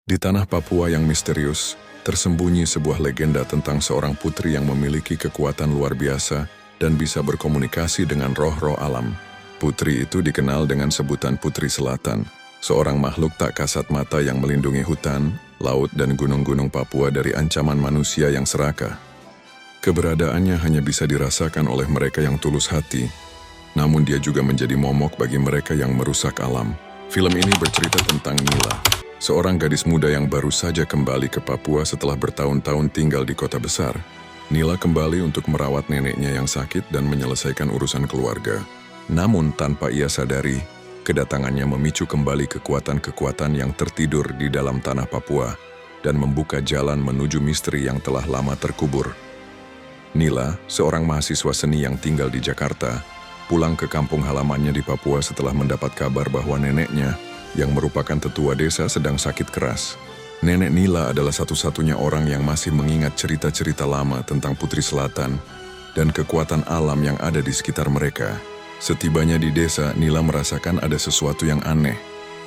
Di tanah Papua yang misterius, tersembunyi sebuah legenda tentang seorang putri yang memiliki kekuatan luar biasa dan bisa berkomunikasi dengan roh-roh alam. Putri itu dikenal dengan sebutan Putri Selatan, seorang makhluk tak kasat mata yang melindungi hutan, laut, dan gunung-gunung Papua dari ancaman manusia yang serakah. Keberadaannya hanya bisa dirasakan oleh mereka yang tulus hati, namun dia juga menjadi momok bagi mereka yang merusak alam. Film ini bercerita tentang Nila, seorang gadis muda yang baru saja kembali ke Papua setelah bertahun-tahun tinggal di kota besar. Nila kembali untuk merawat neneknya yang sakit dan menyelesaikan urusan keluarga. Namun tanpa ia sadari, kedatangannya memicu kembali kekuatan-kekuatan yang tertidur di dalam tanah Papua dan membuka jalan menuju misteri yang telah lama terkubur. Nila, seorang mahasiswa seni yang tinggal di Jakarta, pulang ke kampung halamannya di Papua setelah mendapat kabar bahwa neneknya, yang merupakan tetua desa, sedang sakit keras. Nenek Nila adalah satu-satunya orang yang masih mengingat cerita-cerita lama tentang Putri Selatan dan kekuatan alam yang ada di sekitar mereka. Setibanya di desa, Nila merasakan ada sesuatu yang aneh.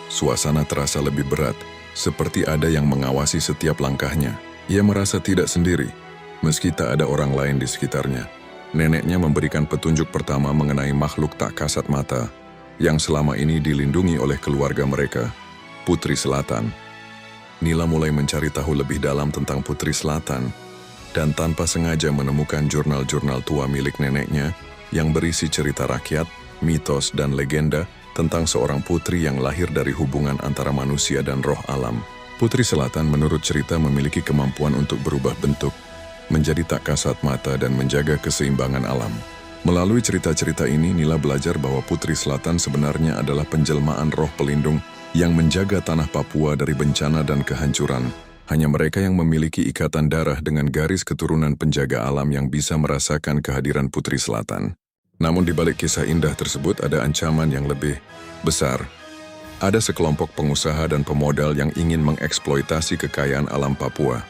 Suasana terasa lebih berat, seperti ada yang mengawasi setiap langkahnya. Ia merasa tidak sendiri, meski tak ada orang lain di sekitarnya. Neneknya memberikan petunjuk pertama mengenai makhluk tak kasat mata yang selama ini dilindungi oleh keluarga mereka, Putri Selatan. Nila mulai mencari tahu lebih dalam tentang Putri Selatan dan tanpa sengaja menemukan jurnal-jurnal tua milik neneknya yang berisi cerita rakyat, mitos, dan legenda tentang seorang putri yang lahir dari hubungan antara manusia dan roh alam. Putri Selatan menurut cerita memiliki kemampuan untuk berubah bentuk, menjadi tak kasat mata dan menjaga keseimbangan alam. Melalui cerita-cerita ini, Nila belajar bahwa Putri Selatan sebenarnya adalah penjelmaan roh pelindung yang menjaga tanah Papua dari bencana dan kehancuran. Hanya mereka yang memiliki ikatan darah dengan garis keturunan penjaga alam yang bisa merasakan kehadiran Putri Selatan. Namun di balik kisah indah tersebut ada ancaman yang lebih besar. Ada sekelompok pengusaha dan pemodal yang ingin mengeksploitasi kekayaan alam Papua,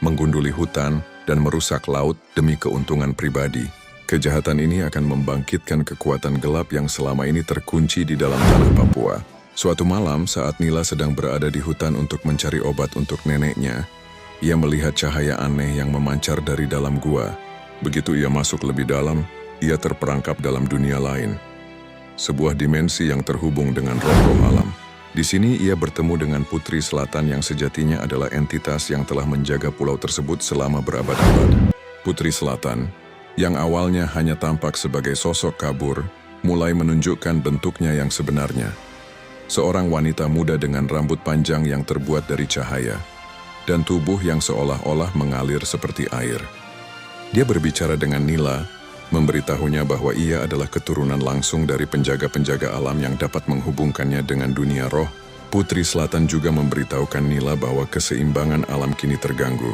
menggunduli hutan, dan merusak laut demi keuntungan pribadi. Kejahatan ini akan membangkitkan kekuatan gelap yang selama ini terkunci di dalam tanah Papua. Suatu malam saat Nila sedang berada di hutan untuk mencari obat untuk neneknya, ia melihat cahaya aneh yang memancar dari dalam gua. Begitu ia masuk lebih dalam, ia terperangkap dalam dunia lain. Sebuah dimensi yang terhubung dengan roh-roh alam. Di sini ia bertemu dengan Putri Selatan yang sejatinya adalah entitas yang telah menjaga pulau tersebut selama berabad-abad. Putri Selatan, yang awalnya hanya tampak sebagai sosok kabur, mulai menunjukkan bentuknya yang sebenarnya. Seorang wanita muda dengan rambut panjang yang terbuat dari cahaya, dan tubuh yang seolah-olah mengalir seperti air. Dia berbicara dengan Nila, memberitahunya bahwa ia adalah keturunan langsung dari penjaga-penjaga alam yang dapat menghubungkannya dengan dunia roh. Putri Selatan juga memberitahukan Nila bahwa keseimbangan alam kini terganggu,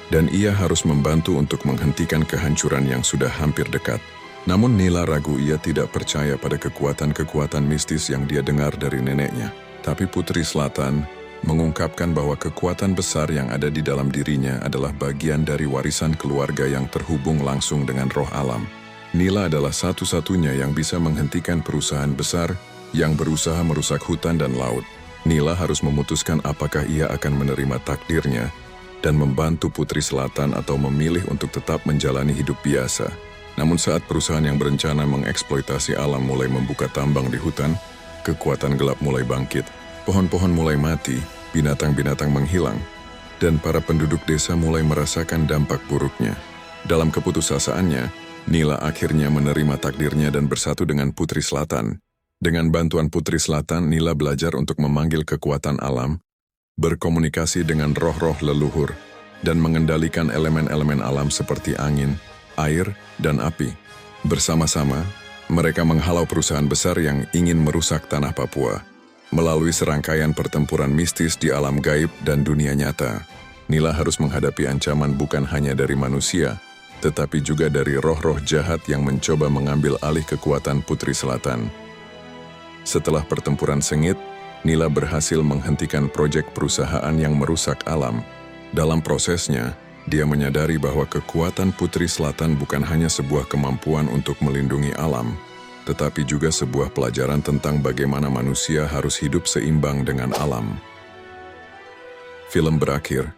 dan ia harus membantu untuk menghentikan kehancuran yang sudah hampir dekat. Namun Nila ragu, ia tidak percaya pada kekuatan-kekuatan mistis yang dia dengar dari neneknya. Tapi Putri Selatan mengungkapkan bahwa kekuatan besar yang ada di dalam dirinya adalah bagian dari warisan keluarga yang terhubung langsung dengan roh alam. Nila adalah satu-satunya yang bisa menghentikan perusahaan besar yang berusaha merusak hutan dan laut. Nila harus memutuskan apakah ia akan menerima takdirnya dan membantu Putri Selatan atau memilih untuk tetap menjalani hidup biasa. Namun saat perusahaan yang berencana mengeksploitasi alam mulai membuka tambang di hutan, kekuatan gelap mulai bangkit. Pohon-pohon mulai mati, binatang-binatang menghilang, dan para penduduk desa mulai merasakan dampak buruknya. Dalam keputusasaannya, Nila akhirnya menerima takdirnya dan bersatu dengan Putri Selatan. Dengan bantuan Putri Selatan, Nila belajar untuk memanggil kekuatan alam, berkomunikasi dengan roh-roh leluhur, dan mengendalikan elemen-elemen alam seperti angin, air, dan api. Bersama-sama, mereka menghalau perusahaan besar yang ingin merusak tanah Papua. Melalui serangkaian pertempuran mistis di alam gaib dan dunia nyata, Nila harus menghadapi ancaman bukan hanya dari manusia, tetapi juga dari roh-roh jahat yang mencoba mengambil alih kekuatan Putri Selatan. Setelah pertempuran sengit, Nila berhasil menghentikan proyek perusahaan yang merusak alam. Dalam prosesnya, dia menyadari bahwa kekuatan Putri Selatan bukan hanya sebuah kemampuan untuk melindungi alam, tetapi juga sebuah pelajaran tentang bagaimana manusia harus hidup seimbang dengan alam. Film berakhir,